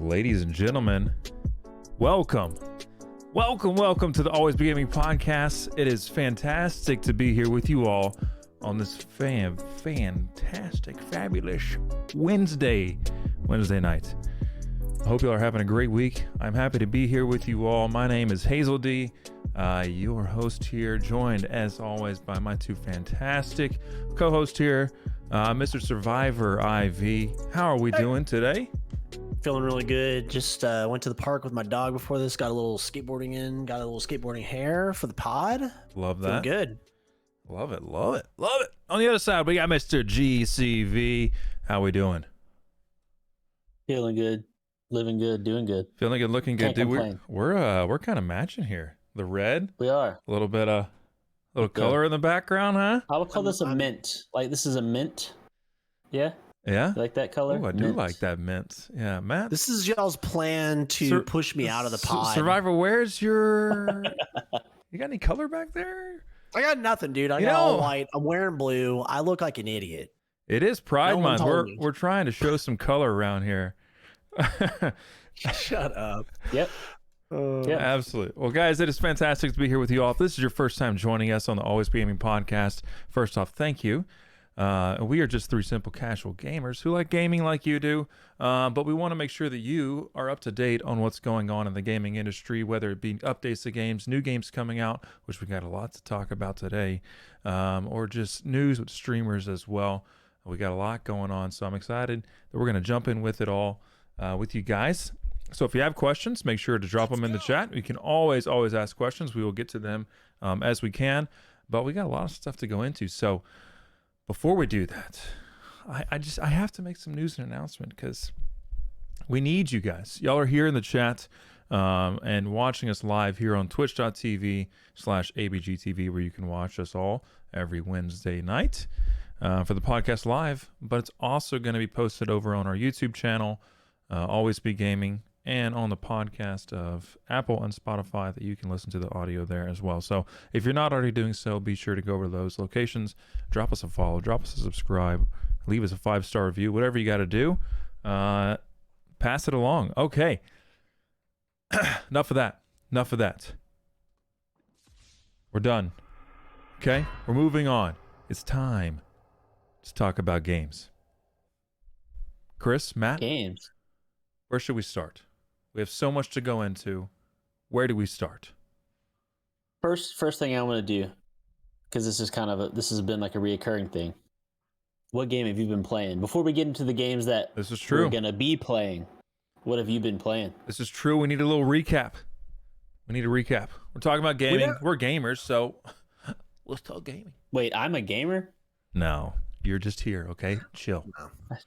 Ladies and gentlemen, welcome to the Always Be Gaming podcast. It is fantastic to be here with you all on this fantastic, fabulous Wednesday night. I hope you all are having a great week. I'm happy to be here with you all. My name is Hazel D, your host here, joined as always by my two fantastic co-hosts here, Mr. Survivor IV. How are we doing today? Feeling really good. Just went to the park with my dog before this. Got a little skateboarding in. Got a little skateboarding hair for the pod. Love that. Feeling good. Love it. On the other side, we got Mr. GCV. How we doing? Feeling good, living good, doing good. Feeling good, looking good. Can't Dude, complain. we're kind of matching here. The red, We are. a little bit of color in the background, huh? I would call this a mint. Like this is a mint. Yeah, Yeah. you like that color? Oh, I do Mint. like that mint. Yeah, Matt. This is y'all's plan to push me out of the pod. Survivor, where's your? You got any color back there? I got nothing, dude. I You got know- all white. I'm wearing blue. I look like an idiot. It is Pride No one Month. told me. We're trying to show some color around here. Shut up. Yep. Yeah. Absolutely. Well, guys, it is fantastic to be here with you all. If this is your first time joining us on the Always Be Gaming podcast, first off, thank you. We are just three simple casual gamers who like gaming like you do, but we want to make sure that you are up to date on what's going on in the gaming industry, whether it be updates to games, new games coming out, which we got a lot to talk about today, or just news with streamers as well. We got a lot going on, so I'm excited that we're going to jump in with it all with you guys. So if you have questions, make sure to drop them in the chat. You can always ask questions. We will get to them as we can, but we got a lot of stuff to go into. So before we do that, I have to make some news and announcement because we need you guys. Y'all are here in the chat and watching us live here on twitch.tv/ABGTV, where you can watch us all every Wednesday night for the podcast live, but it's also going to be posted over on our YouTube channel, Always Be Gaming, and on the podcast of Apple and Spotify that you can listen to the audio there as well. So if you're not already doing so, be sure to go over to those locations, drop us a follow, drop us a subscribe, leave us a 5-star review, whatever you got to do. Pass it along. Okay. Enough of that. We're done. Okay? We're moving on. It's time to talk about games. Chris, Matt, Games. where should we start? We have so much to go into. Where do we start? First thing I want to do, because this has been like a reoccurring thing. What game have you been playing? Before we get into the games that This is true. we're gonna be playing, what have you been playing? This is true. We need a little recap. We're talking about gaming. We're gamers, so let's talk gaming. Wait, I'm a gamer? No, you're just here, okay? Chill.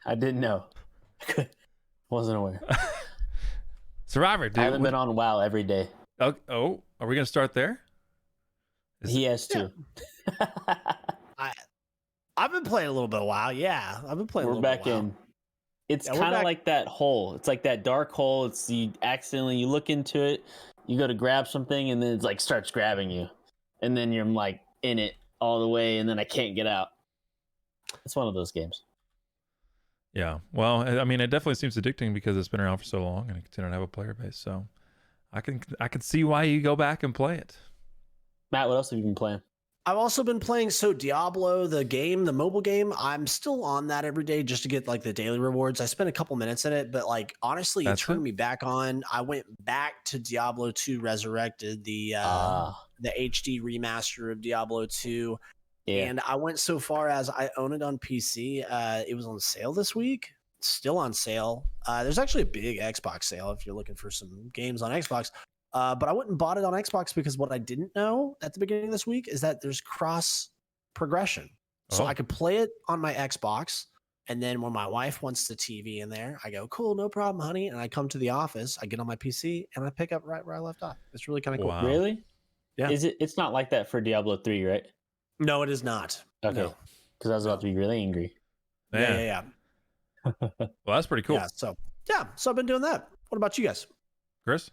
I didn't know. Wasn't aware. Survivor, dude. I haven't been on WoW every day. Oh, are we going to start there? He has to. I've been playing a little bit of WoW. Yeah, I've been playing. We're a little back bit of in. WoW. It's Yeah, we're kind of back. like that hole. It's like that dark hole. It's you look into it, you go to grab something, and then it's like starts grabbing you, and then you're like in it all the way, and then I can't get out. It's one of those games. Yeah. Well, I mean, it definitely seems addicting because it's been around for so long and it continues to have a player base. So I can see why you go back and play it. Matt, what else have you been playing? I've also been playing Diablo, the mobile game. I'm still on that every day just to get like the daily rewards. I spent a couple minutes in it, but like honestly, That's it turned it? me back on. I went back to Diablo 2 Resurrected, the HD remaster of Diablo 2. Yeah. And I went so far as I own it on PC. It was on sale this week. It's still on sale. There's actually a big Xbox sale if you're looking for some games on Xbox. But I went and bought it on Xbox because what I didn't know at the beginning of this week is that there's cross progression. So Oh. I could play it on my Xbox. And then when my wife wants the TV in there, I go, cool, no problem, honey. And I come to the office, I get on my PC, and I pick up right where I left off. It's really kind of cool. Wow. Really? Yeah. It's not like that for Diablo 3, right? No, it is not. Okay. No. Because I was about to be really angry. Man. Yeah. Well, that's pretty cool. Yeah. So I've been doing that. What about you guys? Chris?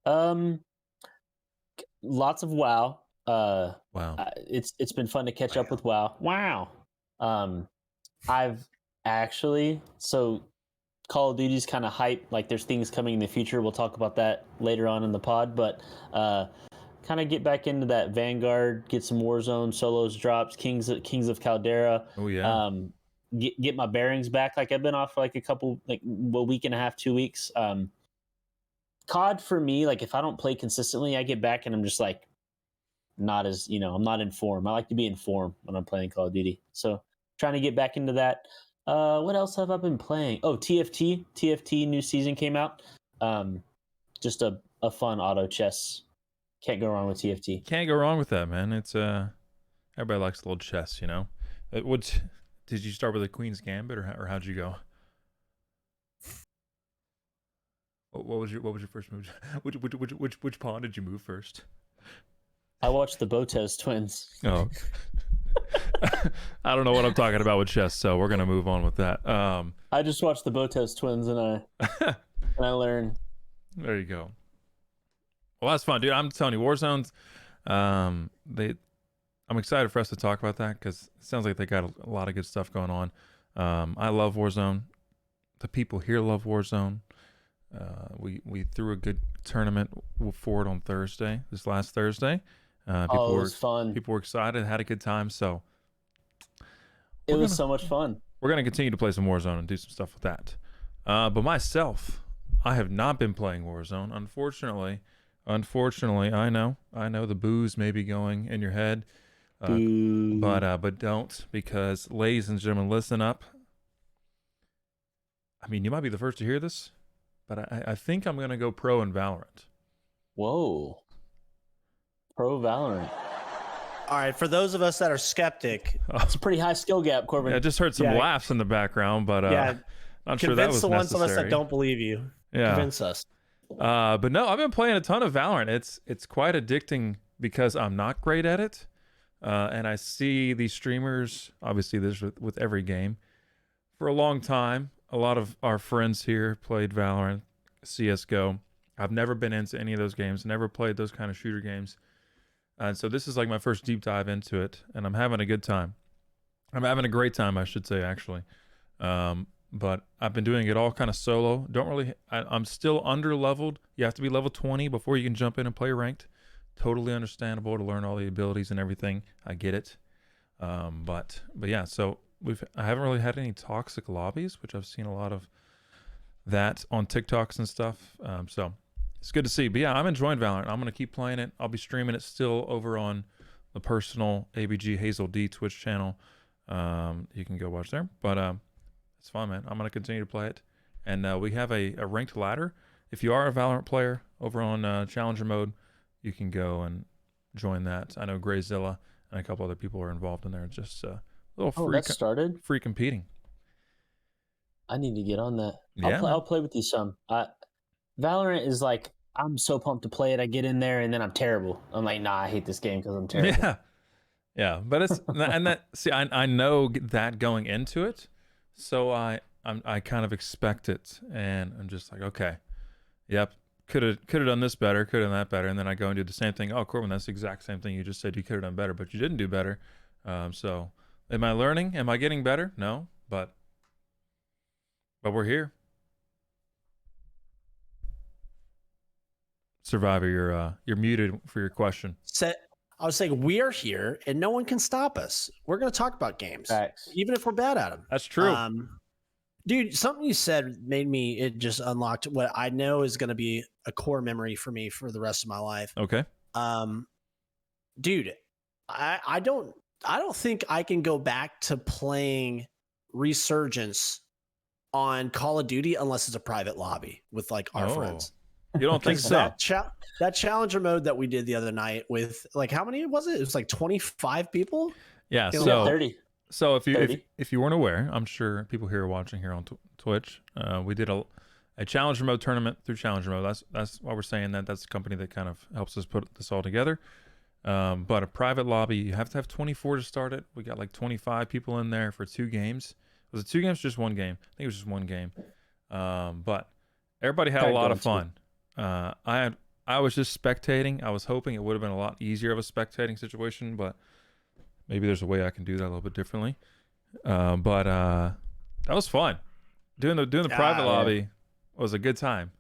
Lots of WoW. Wow. It's been fun to catch up with WoW. Wow. I've actually Call of Duty's kind of hype. Like there's things coming in the future. We'll talk about that later on in the pod. But kind of get back into that Vanguard, get some Warzone solos drops, Kings of Caldera. Oh yeah. Get my bearings back. Like I've been off for like a week and a half, 2 weeks. COD for me, like if I don't play consistently, I get back and I'm just like not as, I'm not in form. I like to be in form when I'm playing Call of Duty. So trying to get back into that. What else have I been playing? Oh, TFT new season came out. Just a fun auto chess. Can't go wrong with TFT. Can't go wrong with that, man. It's everybody likes a little chess, Did you start with the Queen's Gambit, or how'd you go? What was your first move? Which pawn did you move first? I watched the Bethesda twins. Oh, I don't know what I'm talking about with chess, so we're gonna move on with that. I just watched the Bethesda twins and I learned. There you go. Well, that's fun, dude. I'm telling you, Warzone's. I'm excited for us to talk about that because it sounds like they got a lot of good stuff going on. I love Warzone. The people here love Warzone. We threw a good tournament for it on Thursday, this last Thursday. It was fun. People were excited, had a good time. So it was so much fun. We're gonna continue to play some Warzone and do some stuff with that. But myself, I have not been playing Warzone. Unfortunately, I know the booze may be going in your head, but don't, because ladies and gentlemen, listen up. I mean, you might be the first to hear this, but I think I'm gonna go pro in Valorant. Whoa. Pro Valorant. All right, for those of us that are skeptic, it's a pretty high skill gap, Corbin. Yeah, I just heard some laughs in the background, but not sure that was necessary. Convince the ones of us that don't believe you. Yeah. Convince us. But no, I've been playing a ton of Valorant. It's quite addicting because I'm not great at it, and I see these streamers. Obviously, this with every game. For a long time, a lot of our friends here played Valorant, CS:GO. I've never been into any of those games. Never played those kind of shooter games. And so this is like my first deep dive into it, and I'm having a good time. I'm having a great time, I should say, actually. But I've been doing it all kind of solo. I'm still under leveled. You have to be level 20 before you can jump in and play ranked. Totally understandable to learn all the abilities and everything. I get it. But yeah, so I haven't really had any toxic lobbies, which I've seen a lot of that on TikToks and stuff. So it's good to see. But yeah, I'm enjoying Valorant. I'm going to keep playing it. I'll be streaming it still over on the personal ABG Hazel D Twitch channel. You can go watch there. But it's fun, man. I'm going to continue to play it. And we have a ranked ladder. If you are a Valorant player over on Challenger mode, you can go and join that. I know Grayzilla and a couple other people are involved in there. Just a little free competing. I need to get on that. Yeah. I'll play with you some. Valorant is like, I'm so pumped to play it. I get in there and then I'm terrible. I'm like, nah, I hate this game because I'm terrible. Yeah. But it's and that. See, I know that going into it, so I kind of expect it, and I'm just like, okay, yep, could have done this better, could have done that better, and then I go and do the same thing. Oh, Corbin, that's the exact same thing you just said. You could have done better, but you didn't do better. So, am I learning? Am I getting better? No, but we're here. Survivor, you're muted for your question. I was saying we're here and no one can stop us. We're going to talk about games, even if we're bad at them. That's true. Dude, something you said it just unlocked what I know is going to be a core memory for me for the rest of my life. Okay. Dude, I don't think I can go back to playing Resurgence on Call of Duty unless it's a private lobby with like our friends. You don't think so? That Challenger mode that we did the other night with like, how many was it? It was like 25 people. Yeah. You know, So 30. So if you weren't aware, I'm sure people here are watching here on Twitch. We did a Challenger mode tournament through Challenger mode. That's why we're saying that. That's the company that kind of helps us put this all together. But a private lobby, you have to have 24 to start it. We got like 25 people in there for 2 games. Was it 2 games? Just 1 game. I think it was just 1 game. But everybody had a lot of fun. I was just spectating. I was hoping it would have been a lot easier of a spectating situation, but maybe there's a way I can do that a little bit differently. But that was fun. Doing the private Yeah. lobby was a good time.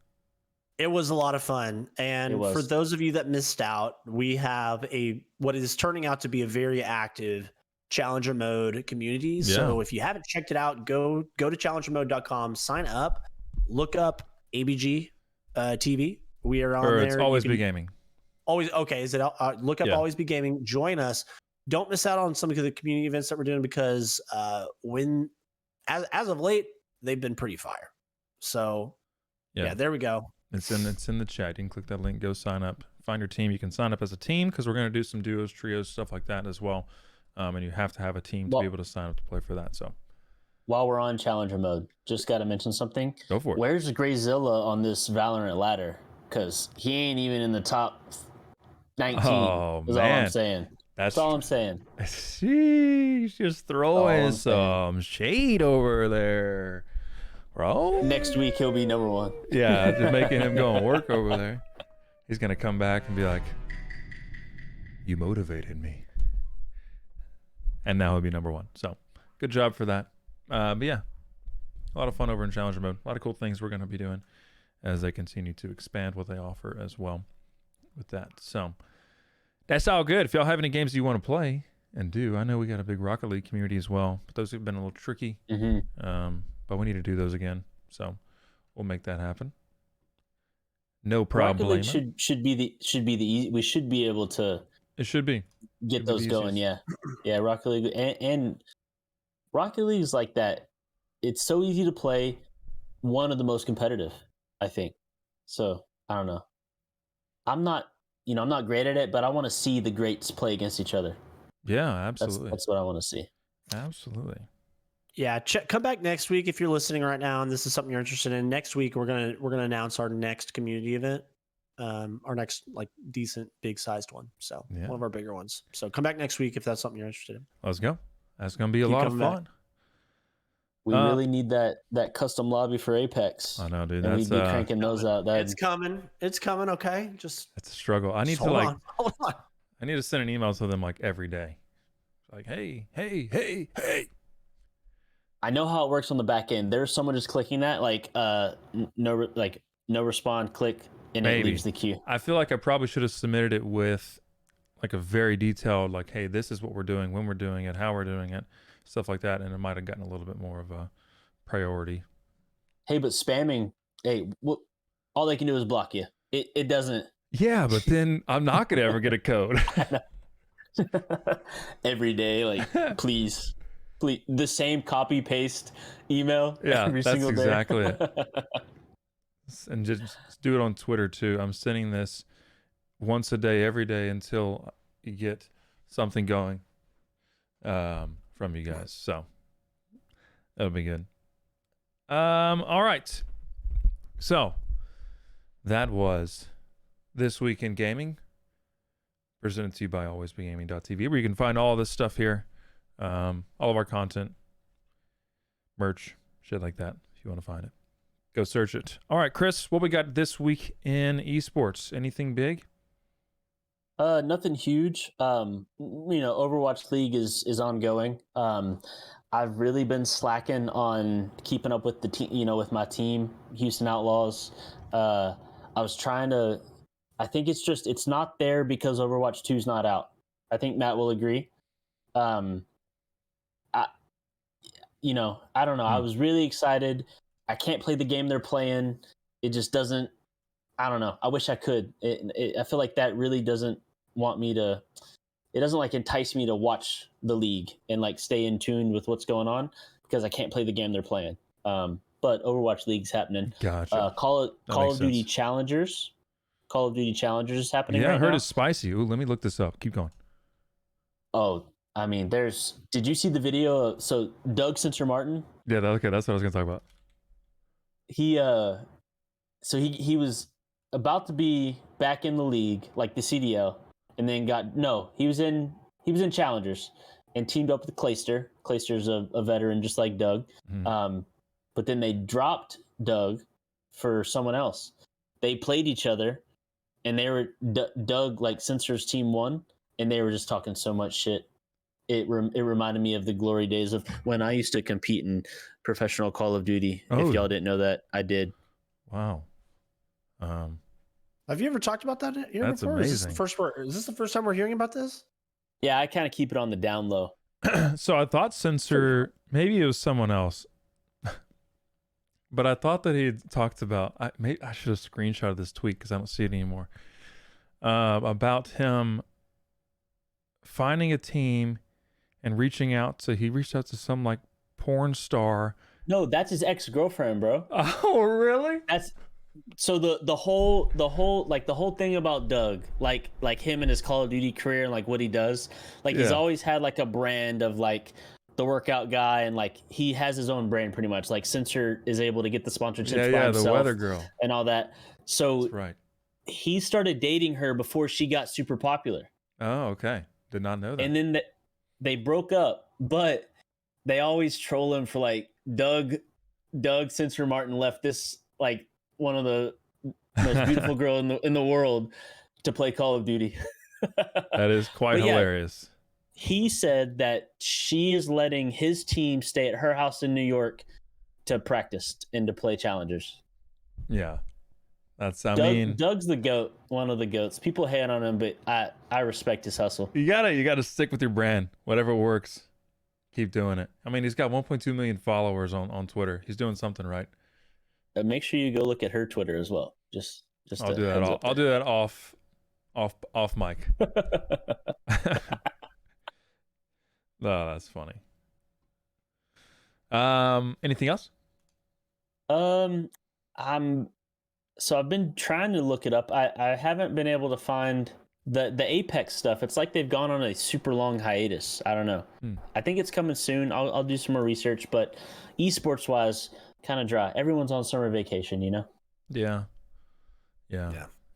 It was a lot of fun. And for those of you that missed out, we have what is turning out to be a very active Challenger Mode community. Yeah. So if you haven't checked it out, go to challengermode.com, sign up, look up ABG TV. We are on Or there. it's Always Be Gaming. Always okay. Is it look up Always Be Gaming? Join us. Don't miss out on some of the community events that we're doing because as of late they've been pretty fire. So yeah, there we go. It's in the chat. You can click that link, go sign up, find your team. You can sign up as a team because we're going to do some duos, trios, stuff like that as well. And you have to have a team to be able to sign up to play for that. So while we're on Challenger Mode, just got to mention something. Go for it. Where's Grayzilla on this Valorant ladder? Because he ain't even in the top 19. Oh, is man. all I'm saying. That's all I'm saying. She's just throwing some shade over there, bro. Next week he'll be number 1. Yeah, just making him go and work over there. He's gonna come back and be like, "You motivated me," and now he'll be number 1. So, good job for that. But yeah, a lot of fun over in Challenger Mode. A lot of cool things we're gonna be doing as they continue to expand what they offer as well with that. So. That's all good. If y'all have any games you want to play and do, I know we got a big Rocket League community as well, but those have been a little tricky. But we need to do those again, so we'll make that happen. No problem. Rocket League should be the easy. We should be able to. It should be get those going. Yeah, Rocket League and Rocket League is like that. It's so easy to play. One of the most competitive, I think. So I don't know. I'm not great at it, but I want to see the greats play against each other. Yeah, absolutely. That's what I want to see. Absolutely. Yeah, come back next week if you're listening right now and this is something you're interested in. Next week we're gonna announce our next community event, our next like decent big sized one. So one of our bigger ones. So come back next week if that's something you're interested in. Let's go. That's gonna be a lot of fun. Back. We really need that custom lobby for Apex. I know, dude. And we'd be cranking those out. It's coming. It's coming. Okay, it's a struggle. I need to hold on. I need to send an email to them like every day, like hey. I know how it works on the back end. There's someone just clicking that no respond, click, and it leaves the queue. I feel like I probably should have submitted it with like a very detailed like, hey, this is what we're doing, when we're doing it, how we're doing it. Stuff like that, and it might have gotten a little bit more of a priority. Hey, but spamming, all they can do is block you. It doesn't. Yeah, but then I'm not gonna ever get a code. Every day, like please, the same copy paste email. Yeah, every that's single day. exactly it. And just do it on Twitter too. I'm sending this once a day, every day until you get something going. From you guys, so that'll be good. All right, so that was This Week in Gaming, presented to you by alwaysbegaming.tv, where you can find all this stuff here, all of our content, merch, shit like that. If you want to find it, go search it. All right, Chris, what we got this week in esports? Anything big? Nothing huge. Overwatch League is ongoing. I've really been slacking on keeping up with the team, with my team, Houston Outlaws. I was trying to, I think it's not there because Overwatch 2 is not out. I think Matt will agree. I don't know. I was really excited. I can't play the game they're playing. It just doesn't, I don't know. I wish I could. I feel like that really doesn't it doesn't like entice me to watch the league and like stay in tune with what's going on because I can't play the game they're playing. But Overwatch League's happening. Gotcha. Call of Duty Challengers. Call of Duty Challengers is happening. Yeah, right I heard now. it's spicy. Ooh, let me look this up. Keep going. Oh, I mean, did you see the video? So Doug Sensor Martin. Yeah, okay, that's what I was gonna talk about. He he was about to be back in the league, like the CDL. And then he was in Challengers and teamed up with Clayster. Clayster's a veteran just like Doug. But then they dropped Doug for someone else. They played each other and they were Doug, like Sensor's team won, and they were just talking so much shit. it reminded me of the glory days of when I used to compete in professional Call of Duty. Oh. If y'all didn't know that, I did. Wow. Have you ever talked about that here That's before? amazing. Is this the first time we're hearing about this? Yeah, I kind of keep it on the down low. So I thought Censor, maybe it was someone else, but I thought that he had talked about, I should have screenshotted this tweet because I don't see it anymore, about him finding a team and he reached out to some like porn star. No, that's his ex-girlfriend, bro. Oh, really? That's so the whole thing about Doug, like him and his Call of Duty career and like what he does, like he's Yeah. always had like a brand of like the workout guy, and like he has his own brand pretty much. Like Censor is able to get the sponsorships by Yeah, himself the weather girl. and all that. So That's right. he started dating her before she got super popular, Oh, okay. Did not know that. and then they broke up. But they always troll him for like Doug Censor Martin left this like one of the most beautiful girl in the world to play Call of Duty. That is quite But yeah, hilarious. he said that she is letting his team stay at her house in New York to practice and to play challengers. Yeah. Doug's the GOAT, one of the GOATs. People hate on him, but I respect his hustle. You gotta stick with your brand. Whatever works, keep doing it. I mean, he's got 1.2 million followers on Twitter. He's doing something right. Make sure you go look at her Twitter as well. Just I'll do that. I'll do that off mic. No, that's funny. Anything else? I've been trying to look it up. I haven't been able to find the Apex stuff. It's like they've gone on a super long hiatus. I don't know. I think it's coming soon. I'll do some more research, but esports wise, kind of dry. Everyone's on summer vacation, you know? Yeah.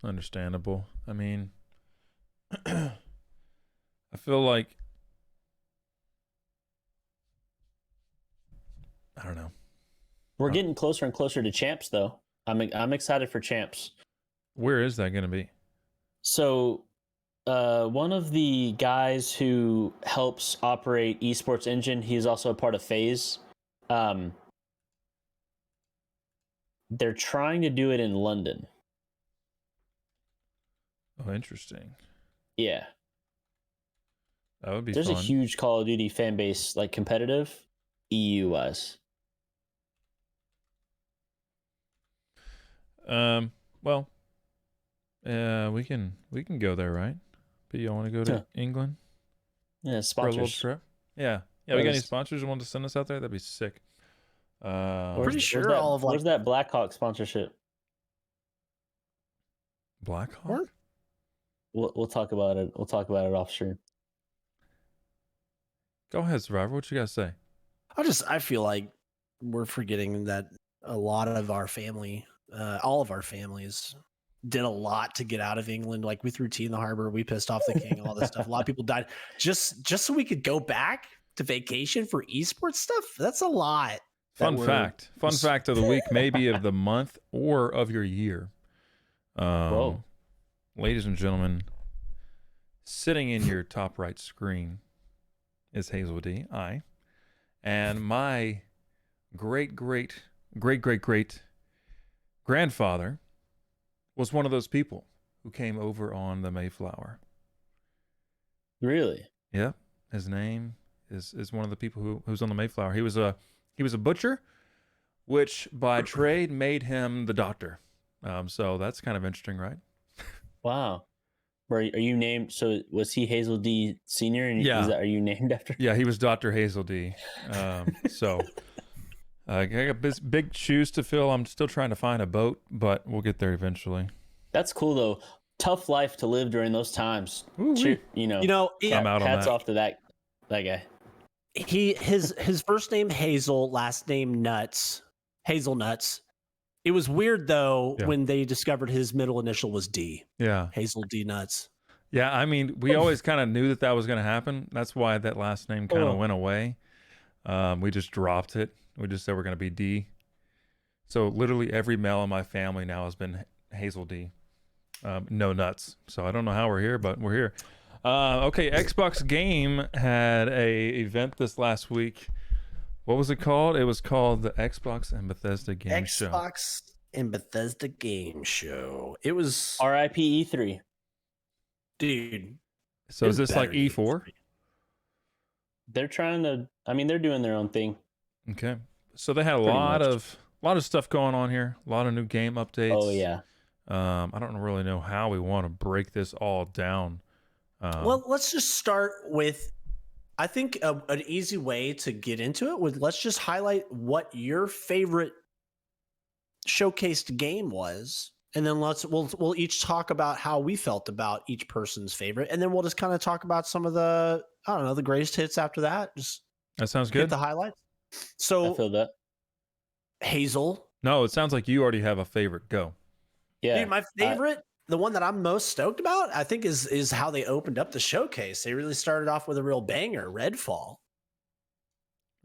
Understandable. I mean, I feel like, I don't know. We're getting closer and closer to champs, though. I'm excited for champs. Where is that going to be? So, one of the guys who helps operate Esports Engine, he's also a part of FaZe. They're trying to do it in London. Oh, interesting. Yeah. That would be There's fun. a huge Call of Duty fan base, like competitive, EU-wise. Well, we can go there, right? But you want to go to England Yeah, for a little sponsors. trip? Yeah. We got any sponsors who want to send us out there? That'd be sick. Pretty sure all of Where's that Blackhawk sponsorship? Blackhawk? We'll talk about it. We'll talk about it off stream. Go ahead, Survivor. What you got to say? I feel like we're forgetting that a lot of our family, all of our families, did a lot to get out of England. Like we threw tea in the harbor, we pissed off the king, all this stuff. A lot of people died just so we could go back to vacation for esports stuff. That's a lot. Fun fact of the week, maybe of the month or of your year. Whoa. Ladies and gentlemen, sitting in your top right screen is Hazel D. And my great grandfather was one of those people who came over on the Mayflower. Really? Yep. His name is one of the people who's on the Mayflower. He was a butcher, which by trade made him the doctor. So that's kind of interesting, right? Wow. Are you named? So was he Hazel D Senior? And Yeah. Are you named after? Yeah, he was Dr. Hazel D. So I got big shoes to fill. I'm still trying to find a boat, but we'll get there eventually. That's cool though. Tough life to live during those times. Ooh-wee. You know. I'm out on hats that. off to that guy. His first name Hazel, last name Nuts, Hazelnuts. It was weird though when they discovered his middle initial was D. Yeah. Hazel D Nuts. Yeah, I mean, we always kind of knew that was going to happen. That's why that last name kind of went away. We just dropped it. We just said we're going to be D. So literally every male in my family now has been Hazel D. No nuts. So I don't know how we're here, but we're here. Okay, Xbox Game had a event this last week. What was it called? It was called the Xbox and Bethesda Game Show. Xbox and Bethesda Game Show. It was R.I.P. E3. dude. So is this like E4? They're trying to. I mean, they're doing their own thing. Okay. So they had a Pretty lot much. of stuff going on here. A lot of new game updates. Oh yeah. I don't really know how we want to break this all down. Well, let's just start with. I think an easy way to get into it would let's just highlight what your favorite showcased game was, and then we'll each talk about how we felt about each person's favorite, and then we'll just kind of talk about some of the the greatest hits after that. Just that sounds hit good. the highlights. I So feel that. Hazel, No, it sounds like you already have a favorite. Go. Yeah. dude, my favorite. The one that I'm most stoked about, I think, is how they opened up the showcase. They really started off with a real banger, Redfall.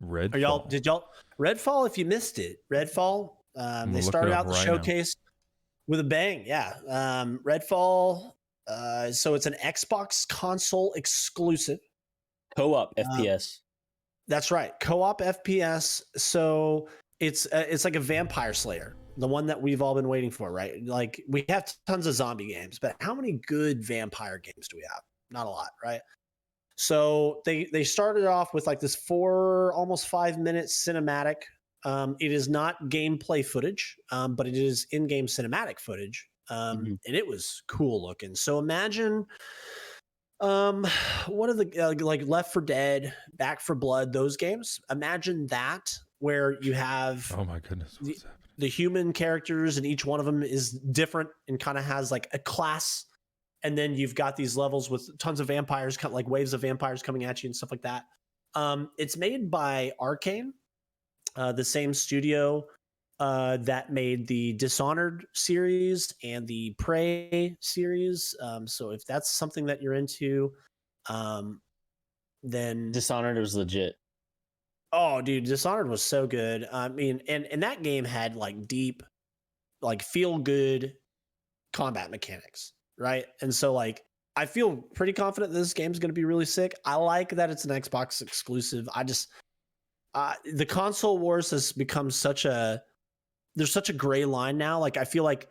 Redfall. Are y'all? Did y'all Redfall? If you missed it, Redfall. gonna They look started it out up the right now. showcase with a bang. Yeah, Redfall. So it's an Xbox console exclusive. Co-op FPS. That's right, co-op FPS. So it's like a Vampire Slayer, the one that we've all been waiting for, right? Like we have tons of zombie games, but how many good vampire games do we have? Not a lot, right? So they started off with like this almost 5 minute cinematic. It is not gameplay footage, but it is in-game cinematic footage, and it was cool looking. So imagine, what are the like Left 4 Dead, Back 4 Blood, those games? Imagine that where you have Oh my goodness. What's happening? the human characters, and each one of them is different and kind of has like a class. And then you've got these levels with tons of vampires, kind of like waves of vampires coming at you and stuff like that. It's made by Arcane, the same studio that made the Dishonored series and the Prey series. So if that's something that you're into, then Dishonored was legit. oh, dude, Dishonored was so good. I mean, and that game had like deep, like feel good combat mechanics, right? And so like I feel pretty confident this game's going to be really sick. I like that it's an Xbox exclusive. I just the console wars has become there's such a gray line now. Like I feel like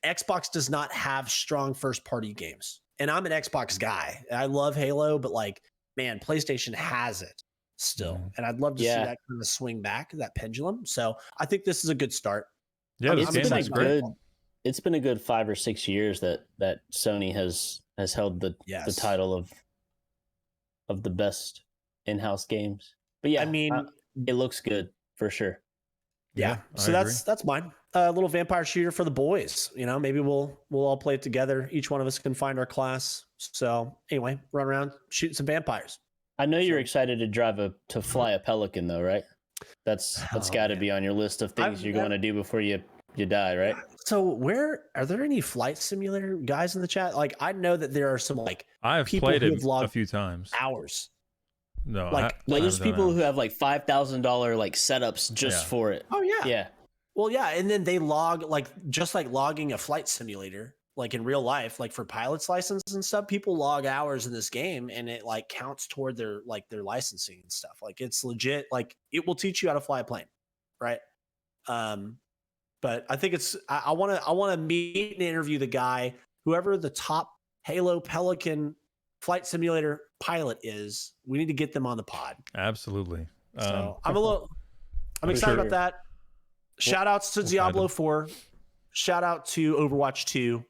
Xbox does not have strong first party games. And I'm an Xbox guy. I love Halo, but like, man, PlayStation has it still. And I'd love to see that kind of swing back, that pendulum. So I think this is a good start. Yeah, this It's game been a looks great. good. It's been a good 5 or 6 years that Sony has held the title of the best in-house games. But yeah, I mean, it looks good for sure. Yeah. So I agree. that's mine. A little vampire shooter for the boys. You know, maybe we'll all play it together. Each one of us can find our class. So anyway, run around, shoot some vampires. I know you're excited to fly a pelican though, right? That's got to be on your list of things you're going to do before you die, right? So where are there any flight simulator guys in the chat? Like I know that there are some like I've people played who it have logged a few times. hours. No, Like there's people who have like $5,000 like setups just for it. Oh yeah. Yeah. Well, yeah, and then they log like just like logging a flight simulator, like in real life, like for pilot's license and stuff. People log hours in this game, and it like counts toward their licensing and stuff. Like it's legit. Like it will teach you how to fly a plane, right? But I think it's I want to meet and interview the guy, whoever the top Halo Pelican flight simulator pilot is. We need to get them on the pod. Absolutely. So I'm excited about that. Shout outs to Diablo 4. Shout out to Overwatch 2,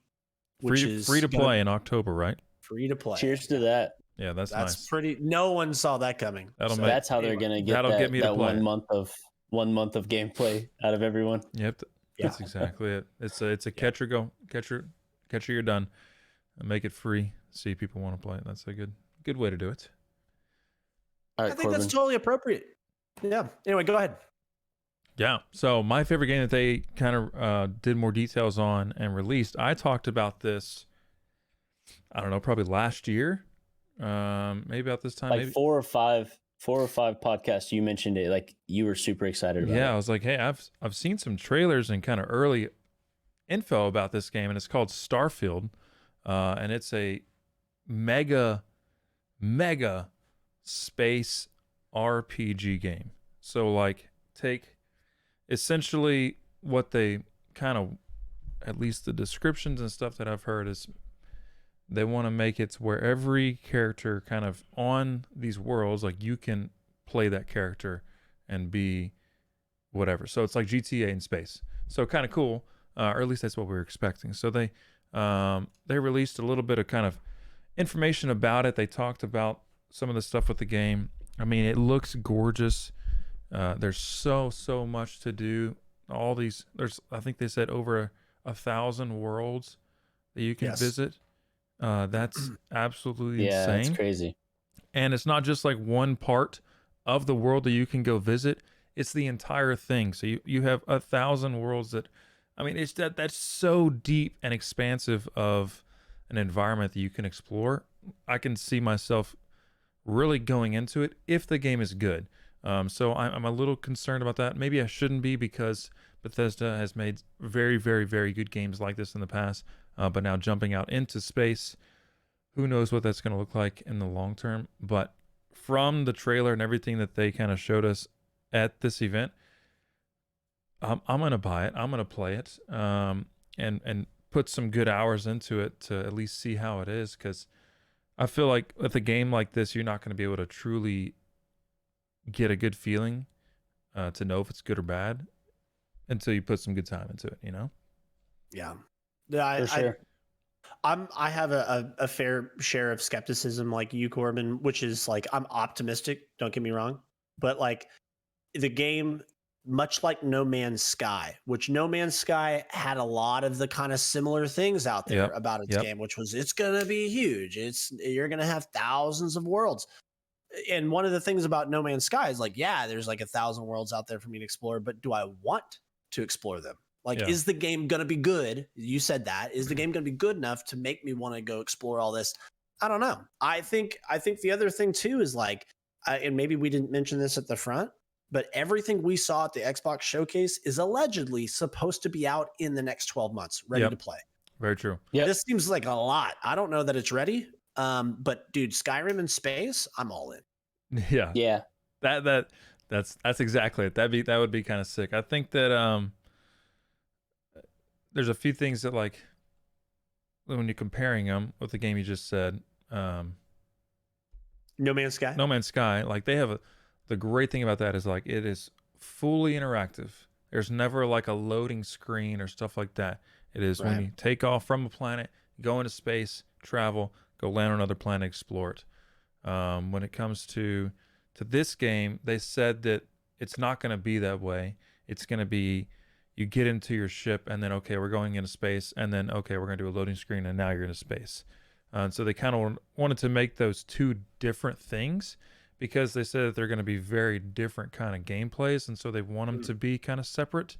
which is free to play in October, right? Free to play. Cheers to that. Yeah, that's nice. pretty. No one saw that coming. That's how they're gonna get me to that play 1 month of gameplay out of everyone. Yep, that's exactly it. It's a catcher you're done. Make it free. See if people want to play it. That's a good way to do it. All right, I think that's totally appropriate. Yeah. Anyway, go ahead. Yeah. So my favorite game that they kind of did more details on and released. I talked about this. I don't know, probably last year, maybe about this time. Like maybe 4 or 5 podcasts. You mentioned it. Like you were super excited about it. Yeah, I was like, hey, I've seen some trailers and kind of early info about this game, and it's called Starfield, and it's a mega space RPG game. So like take essentially what they kind of, at least the descriptions and stuff that I've heard, is they want to make it where every character kind of on these worlds, like you can play that character and be whatever. So it's like GTA in space. So kind of cool, or at least that's what we were expecting. So they released a little bit of kind of information about it. They talked about some of the stuff with the game. I mean, it looks gorgeous. There's so much to do. All these, I think they said over 1,000 worlds that you can visit. That's absolutely insane. That's crazy. And it's not just like one part of the world that you can go visit. It's the entire thing. So you have 1,000 worlds that, I mean, it's that's so deep and expansive of an environment that you can explore. I can see myself really going into it if the game is good. So I'm a little concerned about that. Maybe I shouldn't be, because Bethesda has made very good games like this in the past. But now jumping out into space, who knows what that's going to look like in the long term. But from the trailer and everything that they kind of showed us at this event, I'm going to buy it. I'm going to play it, and put some good hours into it to at least see how it is. Because I feel like with a game like this, you're not going to be able to truly get a good feeling to know if it's good or bad until you put some good time into it, you know? Yeah. For sure. I have a fair share of skepticism like you, Corbin, which is like, I'm optimistic, don't get me wrong, but like the game, much like No Man's Sky, which No Man's Sky had a lot of the kind of similar things out there about its game, which was, it's going to be huge. You're going to have thousands of worlds. And one of the things about No Man's Sky is like, yeah, there's like 1,000 worlds out there for me to explore, but do I want to explore them? Like, is the game going to be good? You said that. Is the game going to be good enough to make me want to go explore all this? I don't know. I think the other thing too is like, and maybe we didn't mention this at the front, but everything we saw at the Xbox showcase is allegedly supposed to be out in the next 12 months, ready to play. Very true. Yeah. This seems like a lot. I don't know that it's ready. But dude, Skyrim in space, I'm all in. Yeah. Yeah. That's exactly it. That would be kind of sick. I think that there's a few things that, like, when you're comparing them with the game you just said, No Man's Sky. No Man's Sky, like they have the great thing about that is like it is fully interactive. There's never like a loading screen or stuff like that. It is when you take off from a planet, go into space, travel, go land on another planet, explore it. When it comes to this game, they said that it's not going to be that way. It's going to be, you get into your ship and then, okay, we're going into space, and then, okay, we're going to do a loading screen, and now you're into space. So they kind of wanted to make those two different things, because they said that they're going to be very different kind of gameplays, and so they want them to be kind of separate.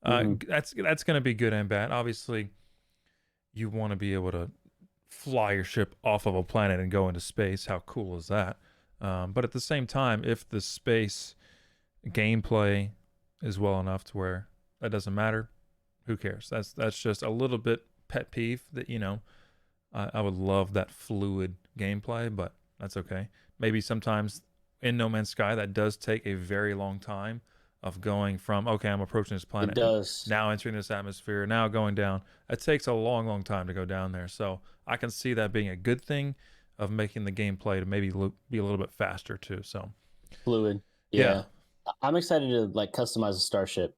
That's going to be good and bad. Obviously, you want to be able to fly your ship off of a planet and go into space. How cool is that? But at the same time, if the space gameplay is well enough to where that doesn't matter, who cares? That's just a little bit pet peeve that, you know, I would love that fluid gameplay, but that's okay. Maybe sometimes in No Man's Sky that does take a very long time of going from, okay, I'm approaching this planet. It does. Now entering this atmosphere, now going down. It takes a long time to go down there. So I can see that being a good thing of making the gameplay to maybe be a little bit faster too. So fluid. Yeah. I'm excited to like customize a starship.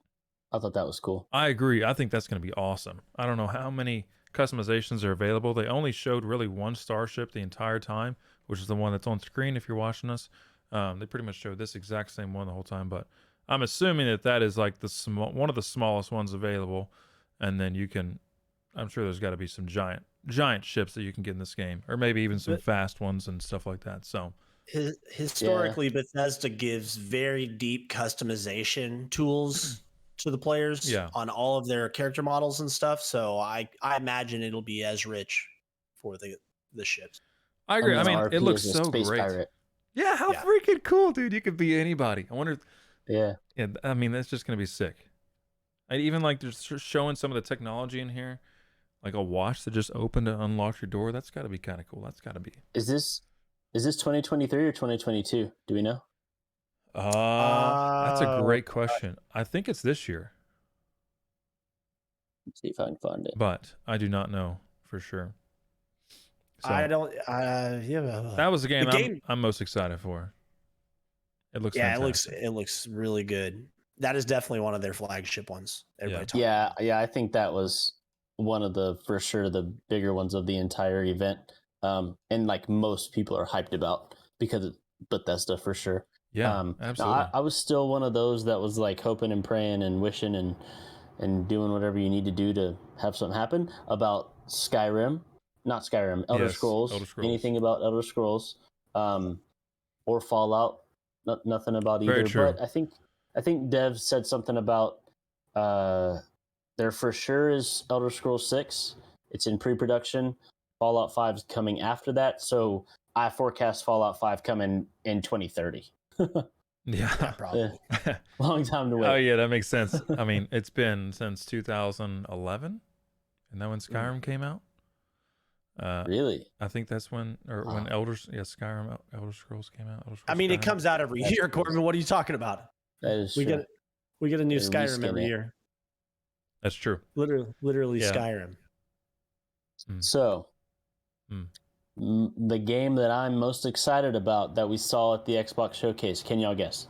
I thought that was cool. I agree. I think that's going to be awesome. I don't know how many customizations are available. They only showed really one starship the entire time, which is the one that's on screen if you're watching us. They pretty much showed this exact same one the whole time, but I'm assuming that is like one of the smallest ones available, and then you can, I'm sure there's got to be some giant ships that you can get in this game, or maybe even some fast ones and stuff like that. So historically, Bethesda gives very deep customization tools to the players on all of their character models and stuff. So I imagine it'll be as rich for the ships. I agree. I mean, RP it looks is a so space great. pirate. Yeah, how freaking cool, dude! You could be anybody. I wonder. Yeah. I mean, that's just gonna be sick. I even like just showing some of the technology in here. like a watch that just opened and unlocked your door. That's got to be kind of cool. That's got to be. Is this 2023 or 2022? Do we know? That's a Oh, great question. I think it's this year, Let's see if I can find it. but I do not know for sure. So I don't. Yeah. that was the game, game- I'm most excited for. It looks fantastic. it looks really good. That is definitely one of their flagship ones. Everybody talking Yeah, about. yeah, I think that was one of the for sure the bigger ones of the entire event. And like most people are hyped about because of Bethesda for sure. Yeah, now absolutely. I was still one of those that was like hoping and praying and wishing and doing whatever you need to do to have something happen about Skyrim, not Skyrim, Elder Yes, Scrolls, Elder Scrolls. anything about Elder Scrolls, or Fallout. Nothing about Very either. true. But I think Dev said something about there for sure is Elder Scrolls 6. It's in pre-production. Fallout 5 is coming after that, so I forecast Fallout 5 coming in 2030. Yeah. Probably. Long time to wait. Oh yeah, that makes sense. I mean, it's been since 2011, and that when Skyrim came out. Really? I think that's when, or when Skyrim Elder Scrolls came out. I mean, it Skyrim. comes out every year, Corbin. What are you talking about? That is We true. get a new They Skyrim reskin every it. year. That's true. Literally Yeah. Skyrim. So, the game that I'm most excited about that we saw at the Xbox showcase. Can y'all guess?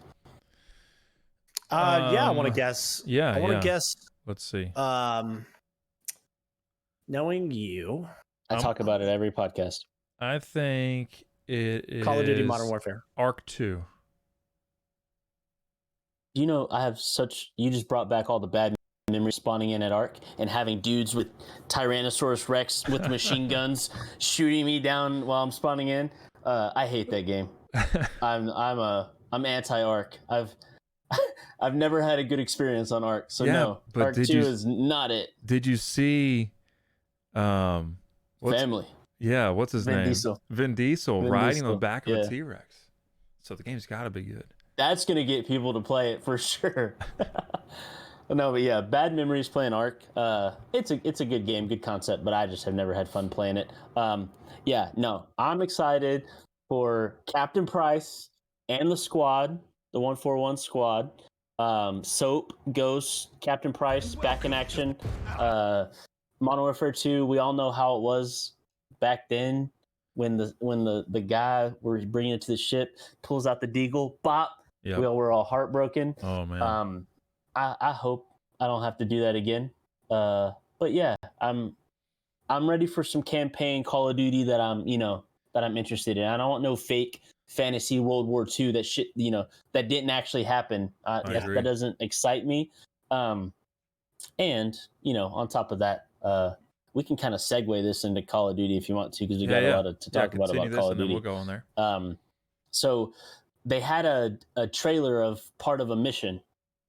Yeah, I want to guess. Yeah, I want to yeah. guess. Let's see. Knowing you, I talk about it every podcast. I think it is Call of Duty Modern Warfare. Arc 2. You know, I have such. You just brought back all the bad memories spawning in at Ark and having dudes with Tyrannosaurus Rex with machine guns shooting me down while I'm spawning in. I hate that game. I'm anti-Ark. I've never had a good experience on Ark, so Yeah, no. but Ark 2 did you- is not it. Did you see Family. Yeah, what's his Vin name? Diesel. Vin Diesel Vin riding Diesel, on the back of yeah. a T-Rex. So the game's got to be good. That's gonna get people to play it for sure. No, but yeah, bad memories playing Ark. It's a good game, good concept, but I just have never had fun playing it. Yeah, no, I'm excited for Captain Price and the squad, the 141 squad. Soap, Ghost, Captain Price back in action. Modern Warfare 2. We all know how it was back then when the guy we're bringing it to the ship pulls out the deagle, bop. Yep. We all were all heartbroken. Oh man. I hope I don't have to do that again. But yeah, I'm ready for some campaign Call of Duty that I'm interested in. I don't want no fake fantasy World War II that shit, that didn't actually happen. agree. That doesn't excite me. And on top of that, we can kind of segue this into Call of Duty if you want to, because we got a lot to talk about continue this Call of and then Duty. we'll go on there. So they had a trailer of part of a mission.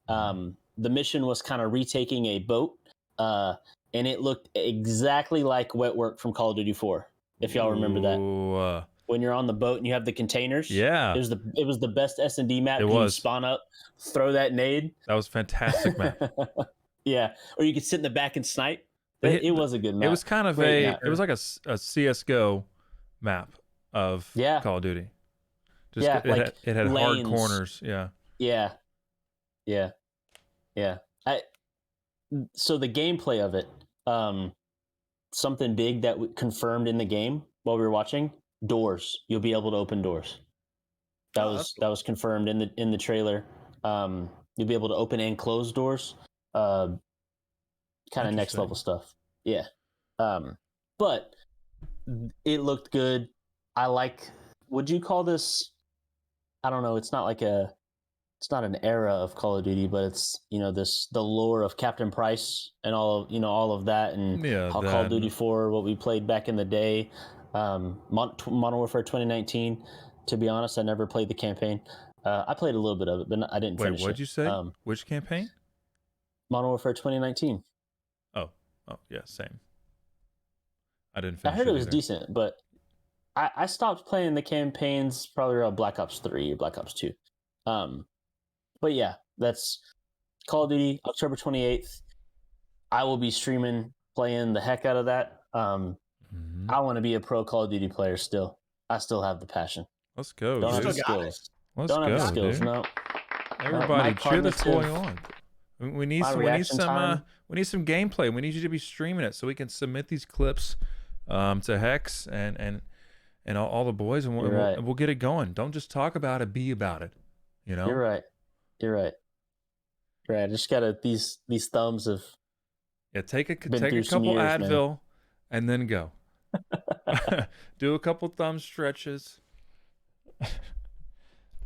The mission was kind of retaking a boat, and it looked exactly like Wet Work from Call of Duty 4. If y'all remember that, Ooh, when you're on the boat and you have the containers. yeah, it was the best S&D map. It You was. spawn up, throw that nade. that was fantastic, man. Yeah, or you could sit in the back and snipe. They- It was a good map. It was kind of Great map. it was like a CS:GO map of Yeah. Call of Duty. Just Yeah, it had hard lanes. corners. Yeah. Yeah. So the gameplay of it, something big that confirmed in the game while we were watching, doors. You'll be able to open doors. That was confirmed in the trailer. You'll be able to open and close doors. Kind of next Interesting. level stuff. Yeah. But it looked good. Would you call this, I don't know, it's not an era of Call of Duty, but it's, the lore of Captain Price and all of that, and Yeah, how Call of Duty 4, what we played back in the day. Modern Warfare 2019, to be honest, I never played the campaign. I played a little bit of it, but I didn't Wait, finish it. what'd you say? Which campaign? Modern Warfare 2019. Oh, yeah, same. I didn't I finish heard it was either. decent, but I stopped playing the campaigns probably around Black Ops 3 or Black Ops 2. But yeah, that's Call of Duty, October 28th. I will be streaming playing the heck out of that. Mhm. I want to be a pro Call of Duty player still. I still have the passion. Let's go, Don't have the dude. Still got it. skills. Let's Don't have the go, skills. dude. No. Everybody, my cheer this boy cognitive- on. We need my some. We need reaction some. time- We need some gameplay. We need you to be streaming it so we can submit these clips to Hex and all the boys, and You're right. we'll get it going. Don't just talk about it. Be about it. You know. You're right. You're right. Right. I just gotta these thumbs of Yeah. Take Been a through some couple years, man. Advil, and then go. Do a couple thumb stretches.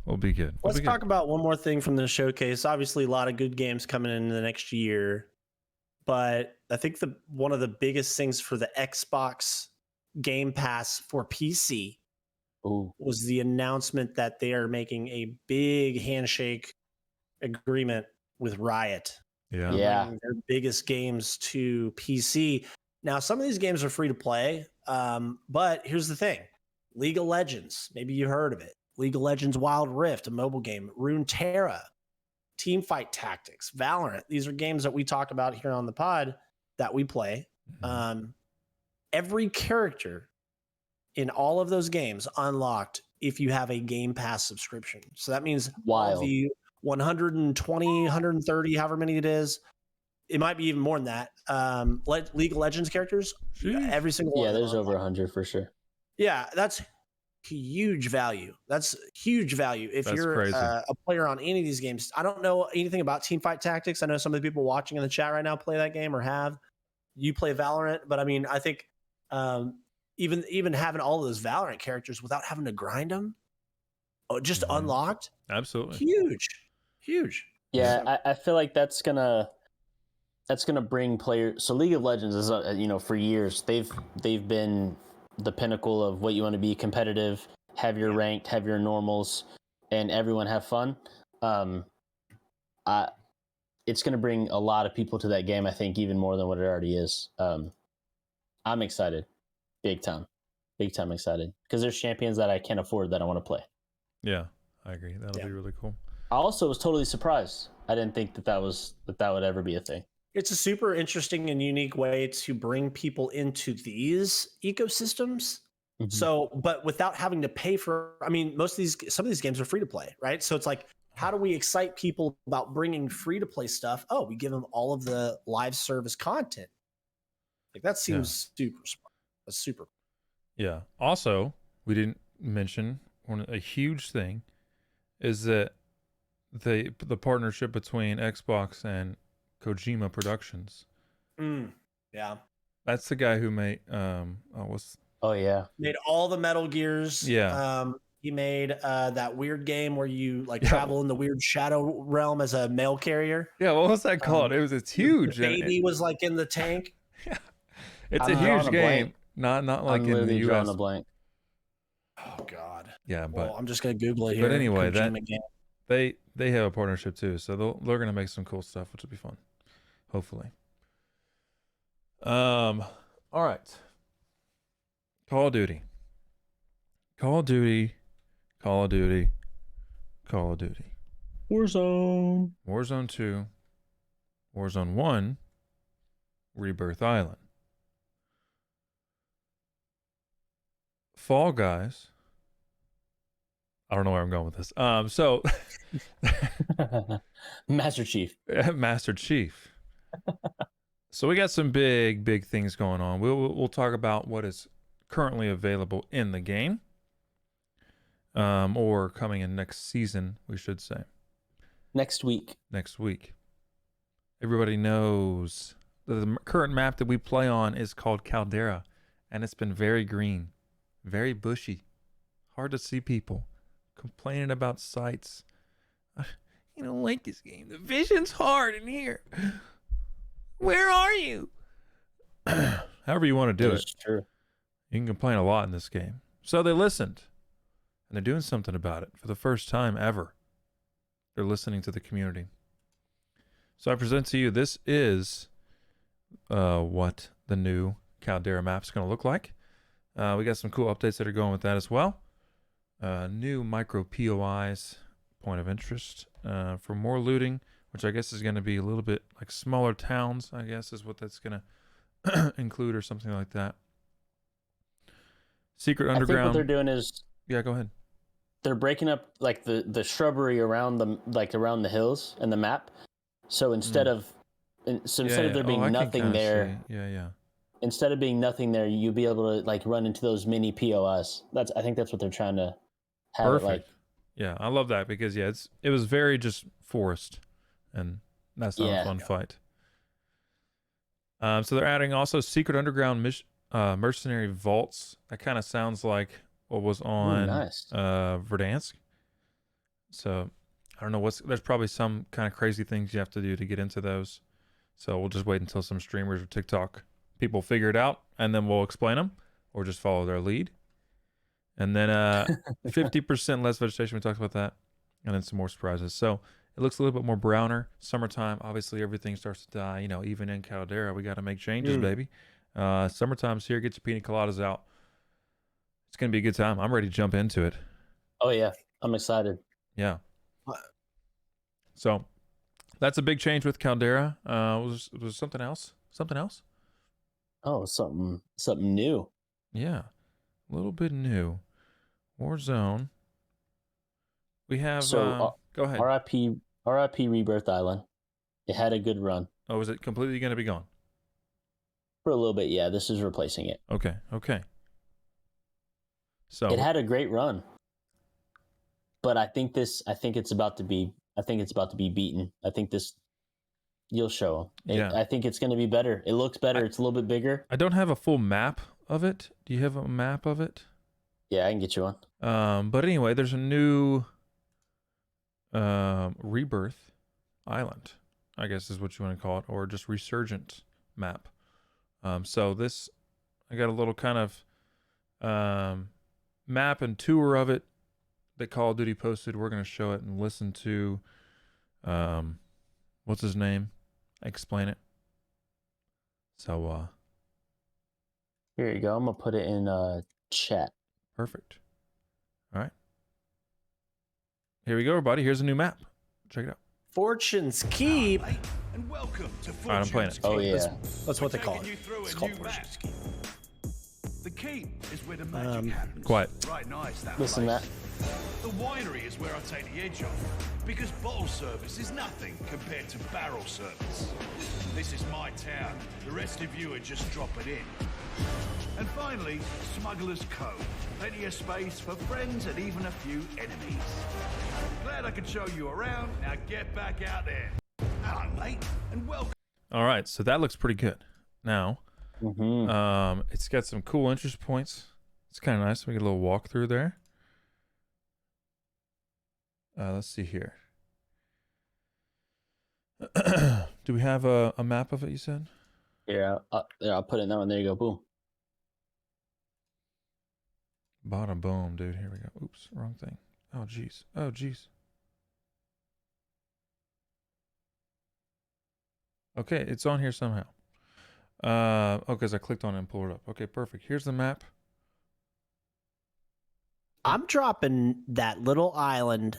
We'll be good. Let's talk about one more thing from the showcase. Obviously, a lot of good games coming in the next year, but I think one of the biggest things for the Xbox Game Pass for PC ooh. was the announcement that they are making a big handshake agreement with Riot. Yeah. Yeah. Bringing their biggest games to PC. Now, some of these games are free to play, but here's the thing: League of Legends. Maybe you heard of it. League of Legends Wild Rift, a mobile game. Runeterra, Teamfight Tactics, Valorant. These are games that we talk about here on the pod that we play. Every character in all of those games unlocked if you have a Game Pass subscription. So that means all Wild. the 120, 130, however many it is. It might be even more than that. League of Legends characters, Sheesh. every single one. Yeah, of them there's over unlocked. 100 for sure. Yeah, that's huge value. That's huge value. If That's you're crazy. a player on any of these games, I don't know anything about Teamfight Tactics. I know some of the people watching in the chat right now play that game or have. You play Valorant, but I mean, I think even having all of those Valorant characters without having to grind them, just Mhm. unlocked, Absolutely. huge. Yeah, I feel like that's gonna bring players. So League of Legends is for years they've been the pinnacle of what you want to be competitive, have your ranked, have your normals, and everyone have fun. It's gonna bring a lot of people to that game. I think even more than what it already is. I'm excited, big time excited because there's champions that I can't afford that I want to play. Yeah, I agree. That'll Yeah. be really cool. I also was totally surprised. I didn't think that would ever be a thing. It's a super interesting and unique way to bring people into these ecosystems. Mhm. So, but without having to pay for, I mean, some of these games are free to play, right? So it's like, how do we excite people about bringing free to play stuff? Oh, we give them all of the live service content. Like that seems super smart. That's super. Yeah. Also, we didn't mention a huge thing is that the partnership between Xbox and Kojima Productions. Yeah. That's the guy who made Oh yeah. Made all the Metal Gears. Yeah. He made that weird game where you travel in the weird shadow realm as a mail carrier. Yeah, what was that called? It's huge. The and baby was like in the tank. it's I'm a drawing huge a game. blank. Not like I'm in the literally drawing US. a blank. Oh God. Yeah, but Well, I'm just gonna Google it here. but anyway, Kojima game. they have a partnership too, so they're gonna make some cool stuff, which will be fun. Hopefully. All right. Call of Duty. Call of Duty. Call of Duty. Call of Duty. Warzone. Warzone 2. Warzone 1. Rebirth Island. Fall Guys. I don't know where I'm going with this. So Master Chief. Master Chief. So we got some big things going on. We'll talk about what is currently available in the game, or coming in next season, we should say. Next week. Next week. Everybody knows the current map that we play on is called Caldera, and it's been very green, very bushy, hard to see people complaining about sights. You don't like this game. The vision's hard in here. Where are you? However you want to do it. That's true. You can complain a lot in this game. So they listened, and they're doing something about it for the first time ever. They're listening to the community. So I present to you, this is what the new Caldera map is going to look like. We got some cool updates that are going with that as well. New micro POIs, point of interest, for more looting, which I guess is going to be a little bit like smaller towns, I guess is what that's going to include or something like that. Secret I think what Underground. they're doing is Yeah, go ahead. they're breaking up like the shrubbery around around the hills and the map. So instead of there being nothing there, instead of being nothing there, you'll be able to like run into those mini POS. I think that's what they're trying to have. Perfect. It like. Yeah, I love that because it was very just forest, and that's not a fun fight. So they're adding also secret underground mercenary vaults. That kind of sounds like what was on Verdansk. So I don't know there's probably some kind of crazy things you have to do to get into those. So we'll just wait until some streamers or TikTok people figure it out, and then we'll explain them or just follow their lead. And then 50% less vegetation. We talked about that. And then some more surprises. So it looks a little bit more browner. Summertime, obviously everything starts to die. You know, even in Caldera, we got to make changes, baby. Summertime's here. Get your pina coladas out. It's going to be a good time. I'm ready to jump into it. Oh, yeah. I'm excited. Yeah. So that's a big change with Caldera. Was something else? Something else? Oh, something new. Yeah. A little bit new. Warzone. We have go ahead. RIP Rebirth Island. It had a good run. Oh, is it completely going to be gone? For a little bit, yeah. This is replacing it. Okay. So it had a great run. But I think it's about to be beaten. I think you'll show them. Yeah. I think it's going to be better. It looks better. It's a little bit bigger. I don't have a full map of it. Do you have a map of it? Yeah, I can get you one. But anyway, there's a new Rebirth Island, I guess is what you want to call it, or just Resurgent map. So this, I got a little kind of map and tour of it that Call of Duty posted. We're going to show it and listen to, what's his name? Explain it. So, here you go. I'm going to put it in chat. Perfect. All right. Here we go, everybody. Here's a new map. Check it out. Fortune's Keep. And welcome to All right, I'm playing it. Oh, yeah. That's what they call it. It's called Fortune's Keep. The keep is where the magic happens. Quiet. Right, nice. That Listen, place. The winery is where I take the edge off, because bottle service is nothing compared to barrel service. This is my town. The rest of you are just dropping in. And finally, Smuggler's Cove. Plenty of space for friends and even a few enemies. Glad I could show you around. Now get back out there. Hello, mate, and welcome. All right, so that looks pretty good. Now, it's got some cool interest points. It's kind of nice. We get a little walkthrough there. Let's see here. Do we have a map of it, you said? Yeah, I'll put it now, and there you go. Boom. Bottom boom, dude. Here we go. Oops, wrong thing. Oh, jeez. Okay, it's on here somehow. Because I clicked on it and pulled it up. Okay, perfect. Here's the map. I'm dropping that little island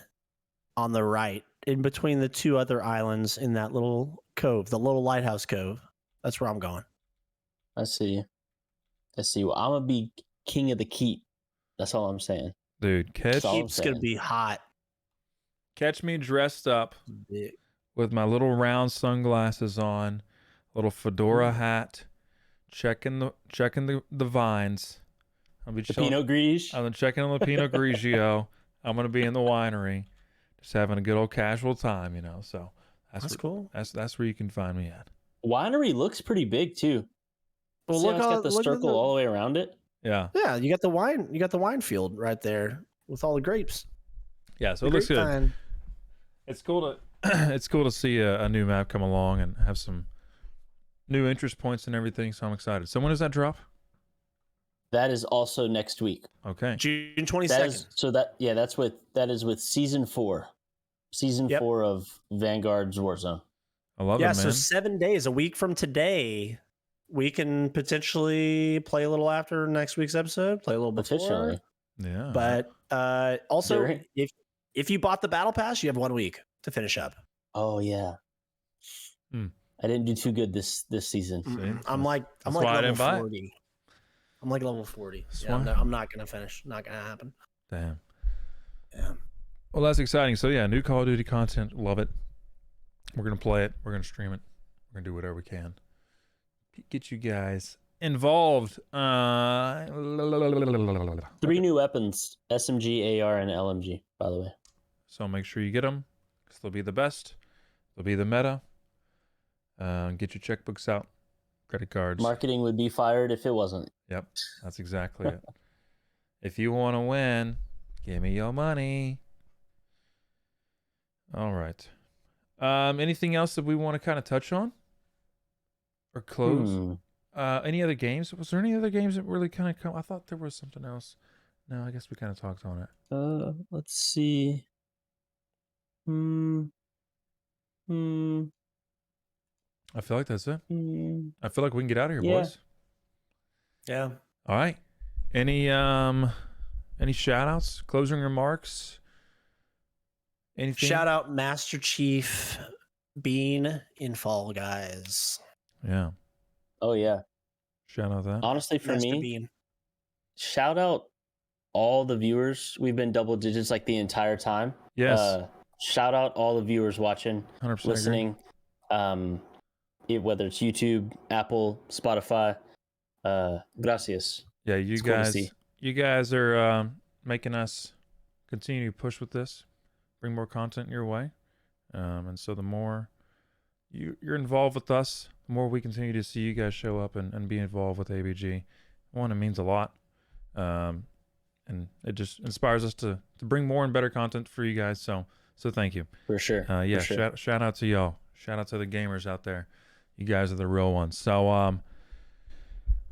on the right in between the two other islands in that little cove, the little lighthouse cove. That's where I'm going. I see. Well, I'm going to be king of the keep. That's all I'm saying. Dude, Keep's going to be hot. Catch me dressed up with my little round sunglasses on, little fedora hat, checking the vines. I'll be the Pinot Gris. I'm checking on the Pinot Grigio. I'm gonna be in the winery, just having a good old casual time, you know. So that's cool. That's where you can find me at. Winery looks pretty big too. Well, see look, how it's got the circle all the way around it. Yeah. Yeah, you got the wine. You got the wine field right there with all the grapes. Yeah, so it looks good. It's cool to see a new map come along and have some new interest points and everything. So I'm excited. So when does that drop? That is also next week. Okay. June 22nd. That is with season 4. Season 4 of Vanguard's Warzone. I love it, man. So 7 days, a week from today, we can potentially play a little after next week's episode, play a little before. Potentially. Yeah. But also, if you bought the battle pass, you have 1 week to finish up. Oh yeah. I didn't do too good this season. I'm like That's why I level didn't buy it. 40. I'm like level 40. That's Yeah, why. I'm not gonna finish. Not gonna happen. Damn. Yeah. Well, that's exciting. So yeah, new Call of Duty content. Love it. We're gonna play it. We're gonna stream it. We're gonna do whatever we can. Get you guys involved. 3 new weapons: SMG, AR, and LMG. By the way. So make sure you get them, because they'll be the best. They'll be the meta. Get your checkbooks out, credit cards. Marketing would be fired if it wasn't. Yep, that's exactly it. If you want to win, give me your money. All right. Anything else that we want to kind of touch on or close? Any other games? Was there any other games that really kind of come? I thought there was something else. No, I guess we kind of talked on it. Let's see. I feel like that's it. I feel like we can get out of here, Yeah. boys. Yeah. All right. Any shout outs, closing remarks? Anything? Shout out Master Chief Bean in Fall Guys. Yeah. Oh yeah. Shout out that. Honestly, for Master me, Bean. shout out all the viewers. We've been double digits like the entire time. Yes. Shout out all the viewers watching, 100% listening. Whether it's YouTube, Apple, Spotify. Gracias. Yeah, you It's cool to guys, see. you guys are making us continue to push with this, bring more content your way, and so the more you're involved with us, the more we continue to see you guys show up and be involved with ABG. One, it means a lot, and it just inspires us to bring more and better content for you guys. So thank you. For sure. Yeah, for sure. shout out to y'all. Shout out to the gamers out there. You guys are the real ones. So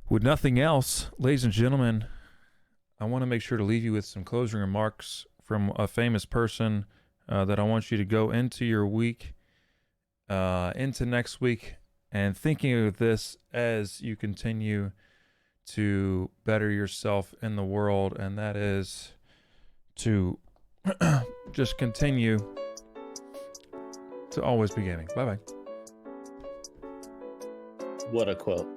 with nothing else, ladies and gentlemen, I want to make sure to leave you with some closing remarks from a famous person that I want you to go into your week, into next week, and thinking of this as you continue to better yourself in the world, and that is to just continue to always be gaming. Bye-bye. What a quote.